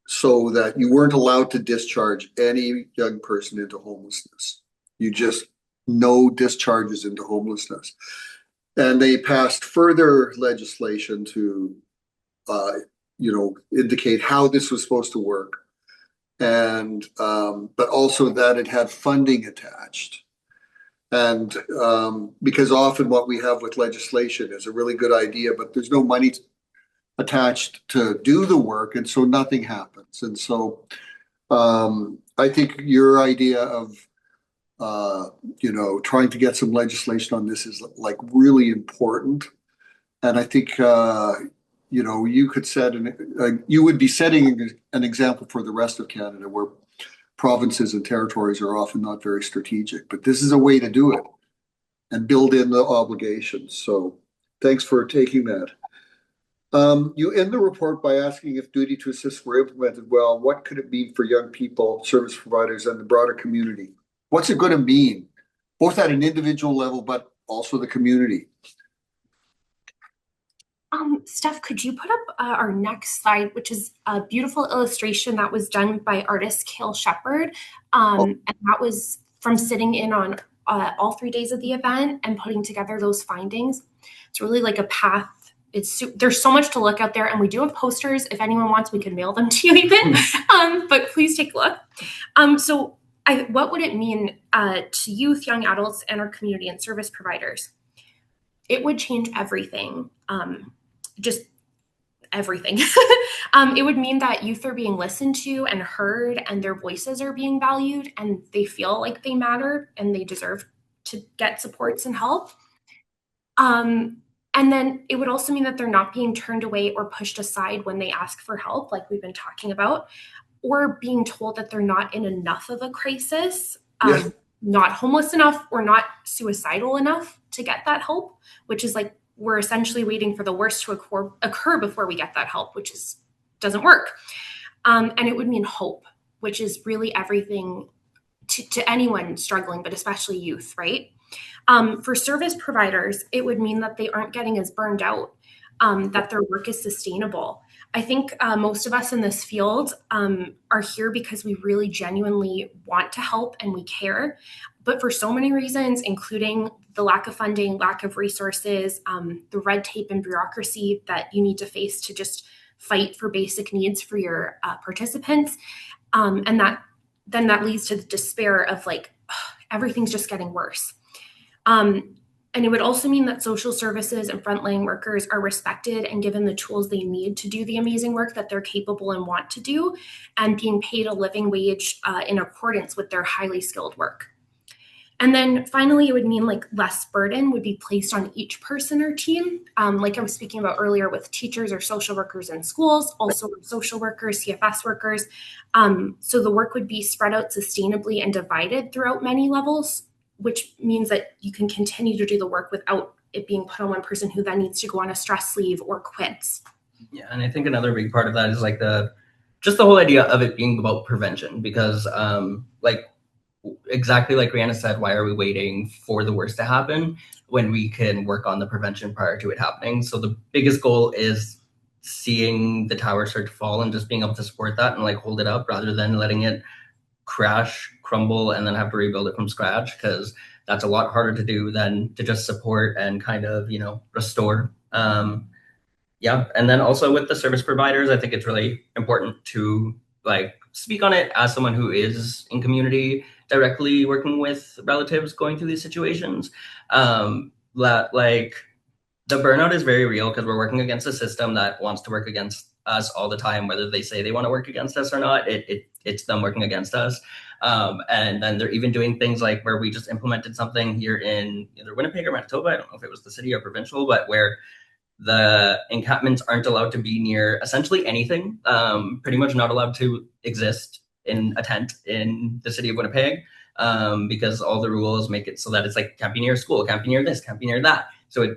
so that you weren't allowed to discharge any young person into homelessness. You just no discharges into homelessness. And they passed further legislation to, you know, indicate how this was supposed to work, and but also that it had funding attached. And because often what we have with legislation is a really good idea, but there's no money attached to do the work, and so nothing happens. And so I think your idea of you know, trying to get some legislation on this is like really important. And I think you know, you could you would be setting an example for the rest of Canada, where provinces and territories are often not very strategic, but this is a way to do it and build in the obligations. So thanks for taking that. You end the report by asking if duty to assist were implemented well, what could it mean for young people, service providers, and the broader community? What's it going to mean, both at an individual level, but also the community? Steph, could you put up our next slide, which is a beautiful illustration that was done by artist Cale Shepard. And that was from sitting in on all 3 days of the event and putting together those findings. It's really like a path. There's so much to look out there, and we do have posters. If anyone wants, we can mail them to you even, but please take a look. So what would it mean to youth, young adults, and our community and service providers? It would change everything. Just everything. It would mean that youth are being listened to and heard, and their voices are being valued, and they feel like they matter and they deserve to get supports and help. And then it would also mean that they're not being turned away or pushed aside when they ask for help, like we've been talking about, or being told that they're not in enough of a crisis, Yes. not homeless enough or not suicidal enough to get that help, which is like we're essentially waiting for the worst to occur before we get that help, which doesn't work. And it would mean hope, which is really everything to anyone struggling, but especially youth, right? For service providers, it would mean that they aren't getting as burned out, that their work is sustainable. I think most of us in this field are here because we really genuinely want to help and we care. But for so many reasons, including the lack of funding, lack of resources, the red tape and bureaucracy that you need to face to just fight for basic needs for your participants, and that leads to the despair of like, everything's just getting worse. And And it would also mean that social services and frontline workers are respected and given the tools they need to do the amazing work that they're capable and want to do, and being paid a living wage in accordance with their highly skilled work. And then finally, it would mean like less burden would be placed on each person or team. Like I was speaking about earlier with teachers or social workers in schools, also social workers, CFS workers. So the work would be spread out sustainably and divided throughout many levels, which means that you can continue to do the work without it being put on one person who then needs to go on a stress leave or quits. Yeah, and I think another big part of that is like just the whole idea of it being about prevention, because like exactly like Rihanna said, why are we waiting for the worst to happen when we can work on the prevention prior to it happening? So the biggest goal is seeing the tower start to fall and just being able to support that and like hold it up rather than letting it crash, crumble, and then have to rebuild it from scratch, because that's a lot harder to do than to just support and kind of, restore. Yeah, and then also with the service providers, I think it's really important to like speak on it as someone who is in community directly working with relatives going through these situations. That like the burnout is very real because we're working against a system that wants to work against us all the time, whether they say they want to work against us or not. It's them working against us. And then they're even doing things like where we just implemented something here in either Winnipeg or Manitoba. I don't know if it was the city or provincial, but where the encampments aren't allowed to be near essentially anything, pretty much not allowed to exist in a tent in the city of Winnipeg, because all the rules make it so that it's like can't be near a school, can't be near this, can't be near that. So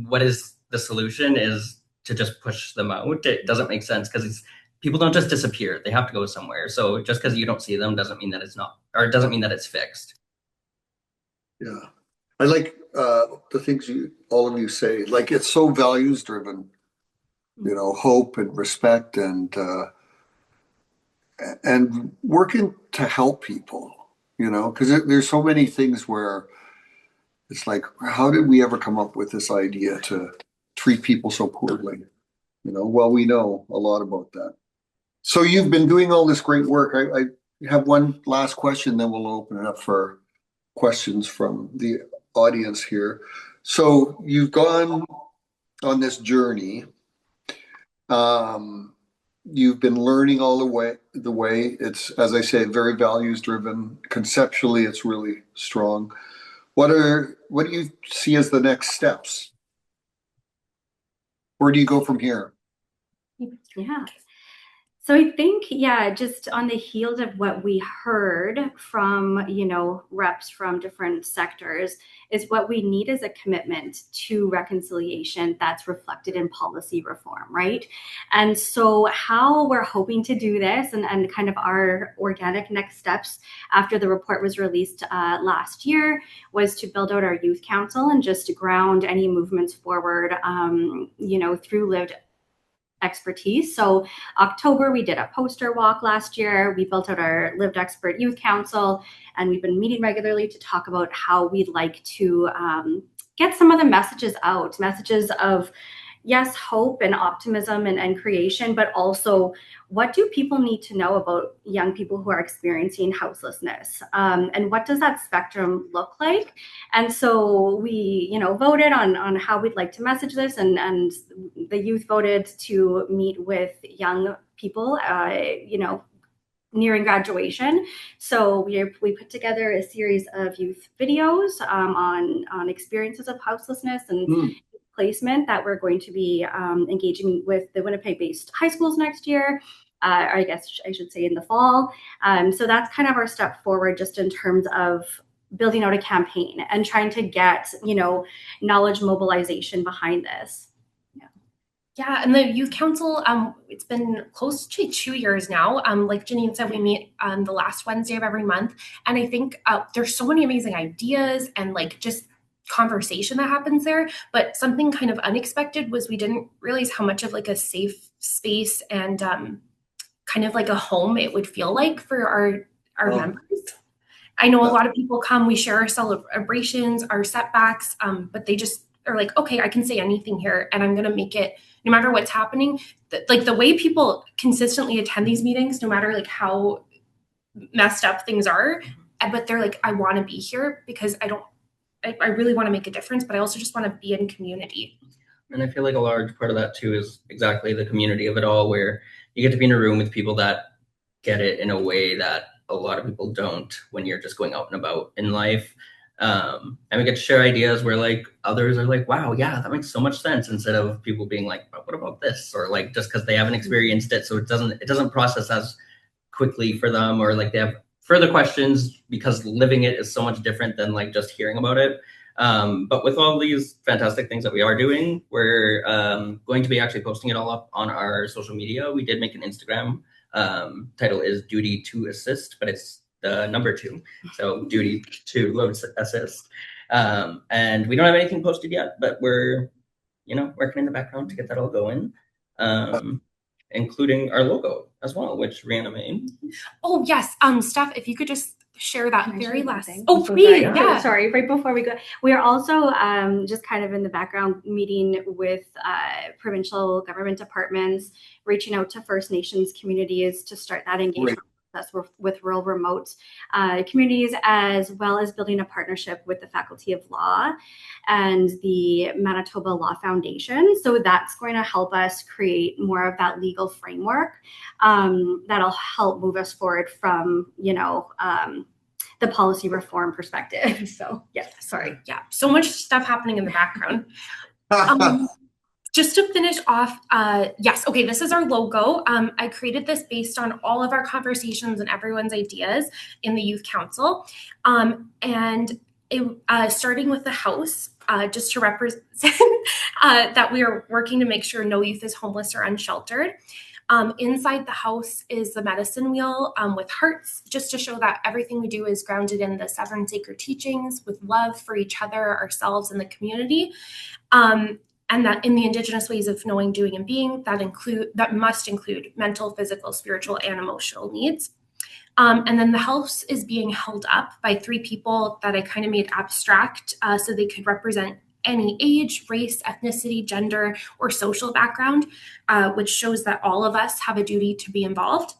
what is the solution is to just push them out. It doesn't make sense because people don't just disappear. They have to go somewhere. So just because you don't see them doesn't mean that it's not, or it doesn't mean that it's fixed. Yeah. I like the things all of you say. Like, it's so values driven, hope and respect and working to help people, because there's so many things where it's like, how did we ever come up with this idea to treat people so poorly? Well, we know a lot about that. So you've been doing all this great work. I have one last question, then we'll open it up for questions from the audience here. So you've gone on this journey. You've been learning all the way. It's, as I say, very values driven. Conceptually, it's really strong. What do you see as the next steps? Where do you go from here? Yeah. So I think, just on the heels of what we heard from, reps from different sectors, is what we need is a commitment to reconciliation that's reflected in policy reform, right? And so how we're hoping to do this and kind of our organic next steps after the report was released last year was to build out our youth council and just ground any movements forward, through lived expertise. So October, we did a poster walk last year. We built out our Lived Expert Youth Council, and we've been meeting regularly to talk about how we'd like to get some of the messages out, messages of, yes, hope and optimism and creation, but also what do people need to know about young people who are experiencing houselessness? And what does that spectrum look like? And so we, voted on how we'd like to message this, and the youth voted to meet with young people, nearing graduation. So we put together a series of youth videos on experiences of houselessness and placement that we're going to be engaging with the Winnipeg-based high schools next year, or I guess I should say in the fall. So that's kind of our step forward just in terms of building out a campaign and trying to get, knowledge mobilization behind this. Yeah, and the youth council, it's been close to 2 years now. Like Janine said, we meet on the last Wednesday of every month. And I think there's so many amazing ideas and like just conversation that happens there. But something kind of unexpected was we didn't realize how much of like a safe space and kind of like a home it would feel like for our members. I know a lot of people come, we share our celebrations, our setbacks, but they just are like, okay, I can say anything here and I'm going to make it, no matter what's happening. Like the way people consistently attend these meetings, no matter like how messed up things are, but they're like, I want to be here because I don't I really want to make a difference, but I also just want to be in community. And I feel like a large part of that too is exactly the community of it all, where you get to be in a room with people that get it in a way that a lot of people don't when you're just going out and about in life. And we get to share ideas where like others are like, wow, yeah, that makes so much sense, instead of people being like, but what about this? Or like, just because they haven't experienced it, so it doesn't process as quickly for them, or like they have further questions because living it is so much different than like just hearing about it. But with all these fantastic things that we are doing, we're going to be actually posting it all up on our social media. We did make an Instagram. Title is Duty to Assist, but it's the number 2. So Duty to Assist. And we don't have anything posted yet, but we're, working in the background to get that all going. Including our logo as well, which Rihanna made. Oh yes, Steph, if you could just share that very last thing. Oh, please. Yeah. Sorry, right before we go, we are also just kind of in the background meeting with provincial government departments, reaching out to First Nations communities to start that engagement process with rural remote communities, as well as building a partnership with the Faculty of Law and the Manitoba Law Foundation. So that's going to help us create more of that legal framework that'll help move us forward from, the policy reform perspective. So yes, sorry. Yeah, so much stuff happening in the background. Just to finish off, yes, okay, this is our logo. I created this based on all of our conversations and everyone's ideas in the Youth Council. And starting with the house, just to represent that we are working to make sure no youth is homeless or unsheltered. Inside the house is the medicine wheel with hearts, just to show that everything we do is grounded in the 7 sacred teachings with love for each other, ourselves, and the community. And that in the Indigenous ways of knowing, doing, and being, that must include mental, physical, spiritual, and emotional needs. And then the house is being held up by 3 people that I kind of made abstract so they could represent any age, race, ethnicity, gender, or social background, which shows that all of us have a duty to be involved.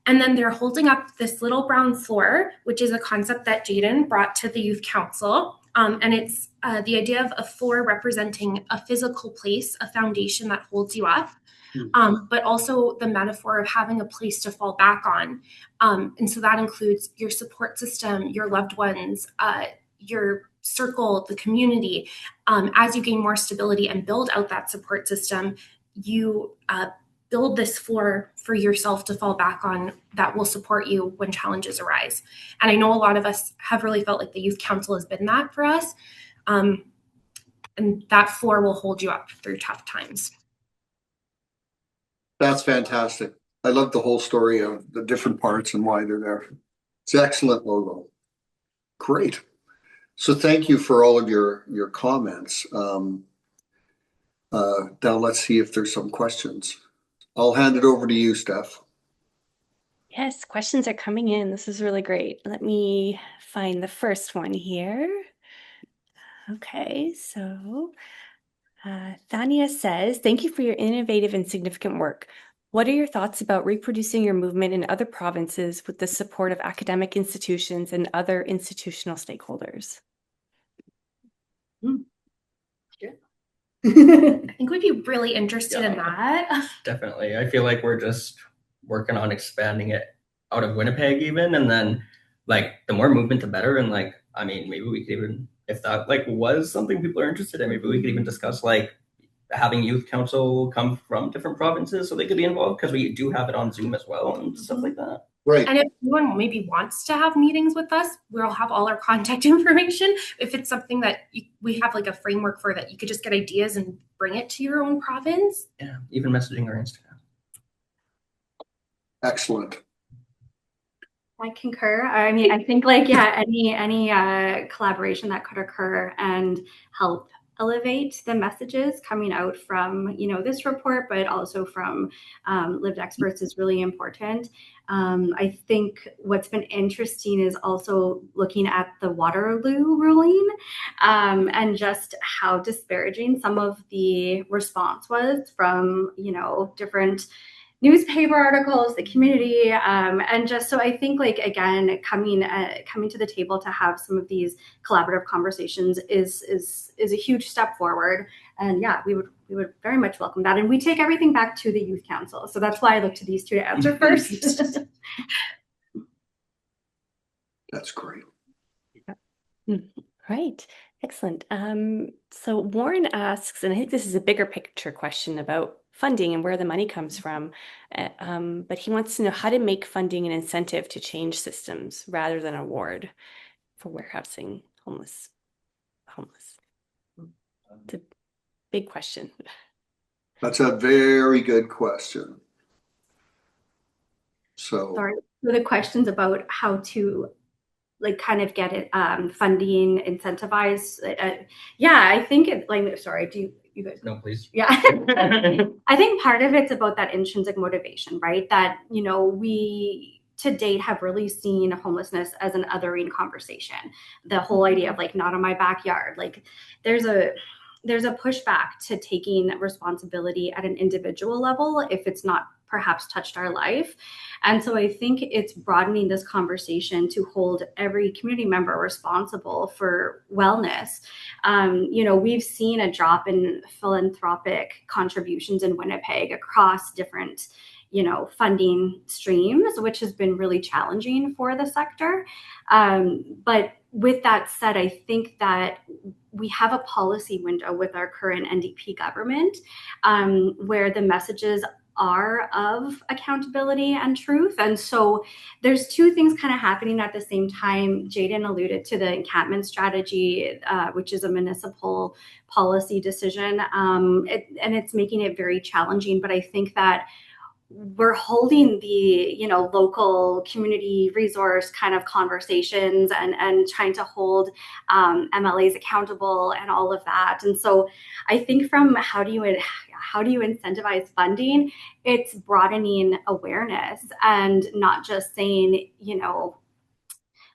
And then they're holding up this little brown floor, which is a concept that Jaden brought to the Youth Council. And it's the idea of a floor representing a physical place, a foundation that holds you up, but also the metaphor of having a place to fall back on. And so that includes your support system, your loved ones, your circle, the community. As you gain more stability and build out that support system, you build this floor for yourself to fall back on that will support you when challenges arise. And I know a lot of us have really felt like the Youth Council has been that for us. And that floor will hold you up through tough times. That's fantastic. I love the whole story of the different parts and why they're there. It's an excellent logo. Great. So thank you for all of your comments. Now let's see if there's some questions. I'll hand it over to you, Steph. Yes, questions are coming in. This is really great. Let me find the first one here. Okay, so Thania says, thank you for your innovative and significant work. What are your thoughts about reproducing your movement in other provinces with the support of academic institutions and other institutional stakeholders? I think we'd be really interested in that. Definitely. I feel like we're just working on expanding it out of Winnipeg even, and then like the more movement the better. And like, I mean, maybe we could even, if that like was something people are interested in, maybe we could even discuss like having Youth Council come from different provinces so they could be involved, because we do have it on Zoom as well and stuff like that. Right. And if anyone maybe wants to have meetings with us, we'll have all our contact information. If it's something that we have like a framework for, that you could just get ideas and bring it to your own province. Yeah, even messaging our Instagram. Excellent. I concur. I mean, I think like, yeah, any collaboration that could occur and help elevate the messages coming out from, this report, but also from lived experts is really important. I think what's been interesting is also looking at the Waterloo ruling and just how disparaging some of the response was from, different newspaper articles, the community, and just so I think, like, again, coming to the table to have some of these collaborative conversations is a huge step forward. And yeah, we would very much welcome that. And we take everything back to the Youth Council, so that's why I look to these two to answer first. That's great. Right. Excellent. So Warren asks, and I think this is a bigger picture question about funding and where the money comes from, but he wants to know how to make funding an incentive to change systems rather than a reward for warehousing homeless. It's a big question. That's a very good question. So Sorry, so the questions about how to, like, kind of get it funding incentivized. Yeah, I think it, like, sorry, do you guys? No, please. Yeah. I think part of it's about that intrinsic motivation, right? That, you know, we to date have really seen homelessness as an othering conversation. The whole idea of, like, not in my backyard, like, there's a pushback to taking responsibility at an individual level if it's not perhaps touched our life. And so I think it's broadening this conversation to hold every community member responsible for wellness. You know, we've seen a drop in philanthropic contributions in Winnipeg across different, you know, funding streams, which has been really challenging for the sector. But with that said, I think that we have a policy window with our current NDP government, where the messages are of accountability and truth. And so there's two things kind of happening at the same time. Jaden alluded to the encampment strategy, which is a municipal policy decision, and it's making it very challenging. But I think that we're holding the, you know, local community resource kind of conversations and trying to hold MLAs accountable and all of that. And so I think from how do you incentivize funding, it's broadening awareness and not just saying, you know,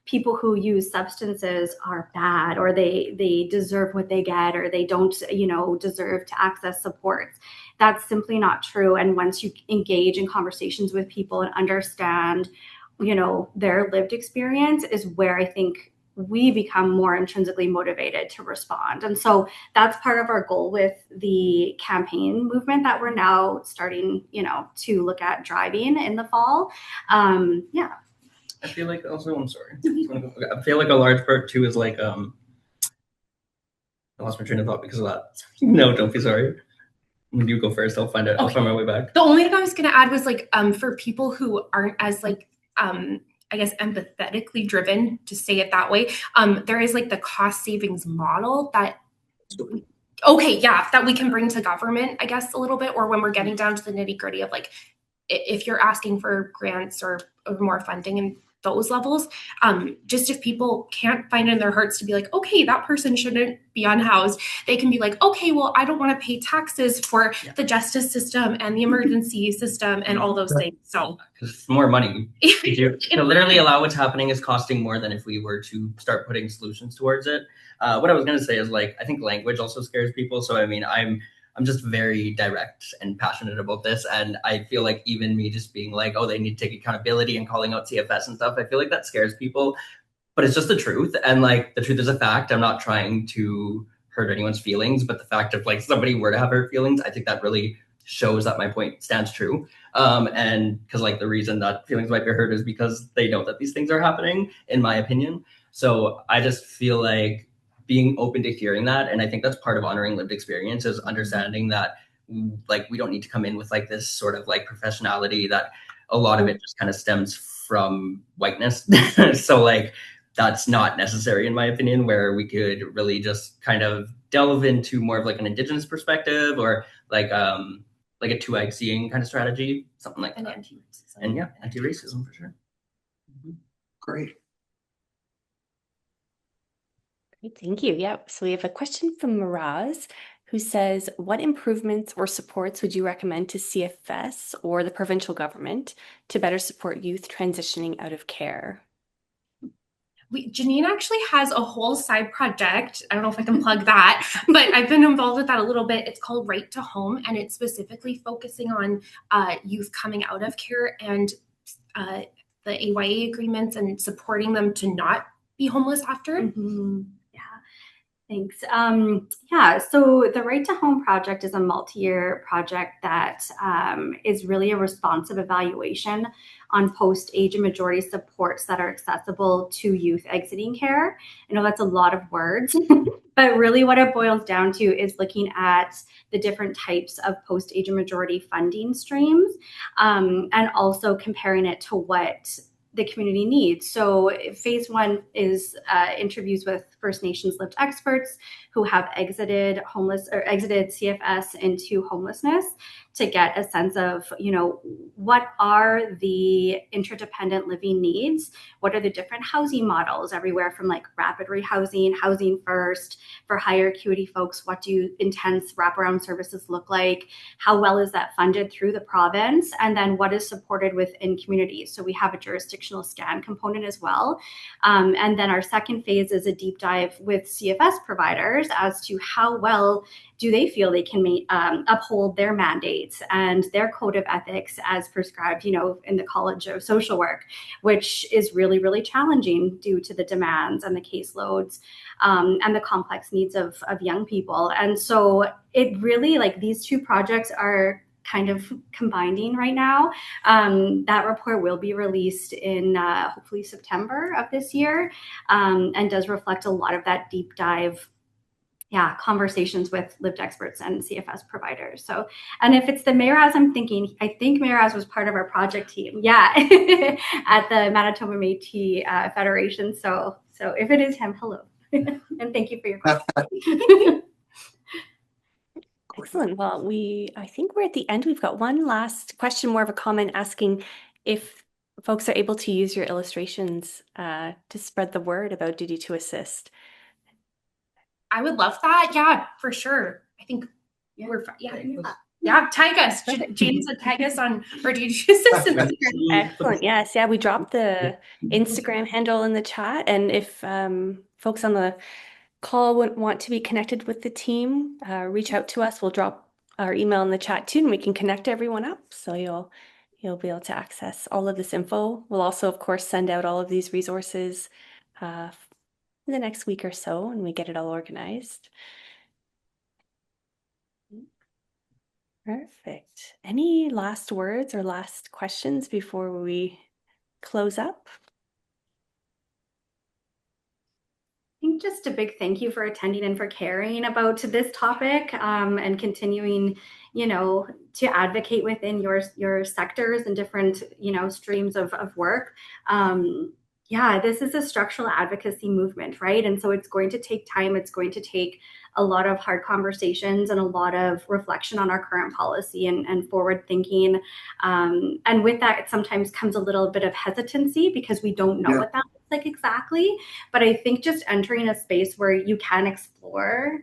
people who use substances are bad, or they deserve what they get, or they don't, you know, deserve to access supports. That's simply not true. And once you engage in conversations with people and understand, you know, their lived experience, is where I think we become more intrinsically motivated to respond. And so that's part of our goal with the campaign movement that we're now starting, you know, to look at driving in the fall. Yeah. I feel like also, I'm sorry. I feel like a large part too is like, I lost my train of thought because of that. No, don't be sorry. You go first. I'll find it. Okay. I'll find my way back. The only thing I was going to add was, like, for people who aren't as, like, I guess empathetically driven, to say it that way, there is, like, the cost savings model that, okay, yeah, that we can bring to government, I guess, a little bit, or when we're getting down to the nitty gritty of, like, if you're asking for grants or more funding and those levels, just if people can't find it in their hearts to be like, okay, that person shouldn't be unhoused, they can be like, okay, well, I don't want to pay taxes for the justice system and the emergency system and all those things. So it's more money. To literally allow what's happening is costing more than if we were to start putting solutions towards it. What I was going to say is, like, I think language also scares people. So I mean, I'm just very direct and passionate about this. And I feel like even me just being like, oh, they need to take accountability and calling out CFS and stuff, I feel like that scares people, but it's just the truth. And, like, the truth is a fact. I'm not trying to hurt anyone's feelings, but the fact of, like, somebody were to have hurt feelings, I think that really shows that my point stands true. And because, like, the reason that feelings might be hurt is because they know that these things are happening, in my opinion. So I just feel like being open to hearing that. And I think that's part of honoring lived experience, is understanding that, like, we don't need to come in with, like, this sort of, like, professionality that a lot of it just kind of stems from whiteness. So, like, that's not necessary, in my opinion, where we could really just kind of delve into more of, like, an Indigenous perspective, or like a two-eyed seeing kind of strategy, something like that. Anti-racism. And yeah, anti-racism for sure. Great. Great, thank you. Yeah, so we have a question from Miraz, who says, what improvements or supports would you recommend to CFS or the provincial government to better support youth transitioning out of care? Janine actually has a whole side project. I don't know if I can plug that, but I've been involved with that a little bit. It's called Right to Home, and it's specifically focusing on youth coming out of care and the AYA agreements and supporting them to not be homeless after. Mm-hmm. Yeah. Thanks. Yeah, so the Right to Home project is a multi-year project that is really a responsive evaluation on post-age and majority supports that are accessible to youth exiting care. I know that's a lot of words, but really what it boils down to is looking at the different types of post-age and majority funding streams, and also comparing it to what the community needs. So phase one is interviews with First Nations lived experts who have exited CFS into homelessness to get a sense of, what are the interdependent living needs? What are the different housing models everywhere from like rapid rehousing, housing first, for higher acuity folks, what do intense wraparound services look like? How well is that funded through the province? And then what is supported within communities? So we have a jurisdictional scan component as well. And then our second phase is a deep dive with CFS providers as to how well do they feel they can uphold their mandates and their code of ethics as prescribed, in the College of Social Work, which is really, really challenging due to the demands and the caseloads and the complex needs of young people. And so it really, like, these two projects are kind of combining right now. That report will be released in hopefully September of this year, and does reflect a lot of that deep dive conversations with lived experts and CFS providers. So, and if it's the Mayraz, I think Mayraz was part of our project team. Yeah, at the Manitoba Métis Federation. So if it is him, hello. And thank you for your question. Excellent. Well, I think we're at the end. We've got one last question, more of a comment asking if folks are able to use your illustrations to spread the word about Duty to Assist. I would love that. Yeah, for sure. I think we're tag us. Jane said tag us on our Duty to Assist. Excellent. Yes. Yeah, we dropped the Instagram handle in the chat. And if folks on the call would want to be connected with the team, reach out to us. We'll drop our email in the chat too, and we can connect everyone up. So you'll be able to access all of this info. We'll also, of course, send out all of these resources in the next week or so, and we get it all organized. Perfect. Any last words or last questions before we close up? I think just a big thank you for attending and for caring about this topic, and continuing, to advocate within your sectors and different, streams of work. This is a structural advocacy movement, right? And so it's going to take time. It's going to take a lot of hard conversations and a lot of reflection on our current policy and forward thinking. And with that, it sometimes comes a little bit of hesitancy because we don't know what that looks like exactly. But I think just entering a space where you can explore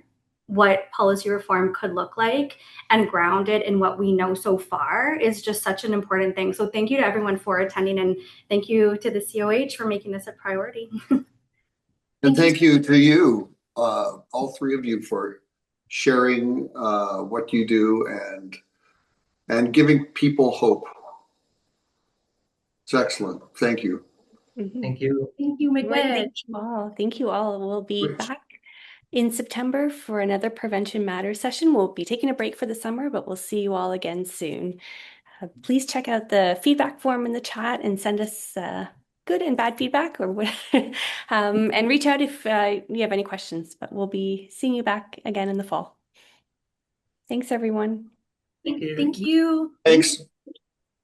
what policy reform could look like and ground it in what we know so far is just such an important thing. So thank you to everyone for attending, and thank you to the COH for making this a priority. And thank you to you, all three of you, for sharing what you do and giving people hope. It's excellent. Thank you. Thank you. Thank you, Miguel. Thank you all. We'll be back in September for another Prevention Matters session. We'll be taking a break for the summer, but we'll see you all again soon. Please check out the feedback form in the chat and send us good and bad feedback, or and reach out if you have any questions. But we'll be seeing you back again in the fall. Thanks, everyone. Thank you. Thank you. Thanks.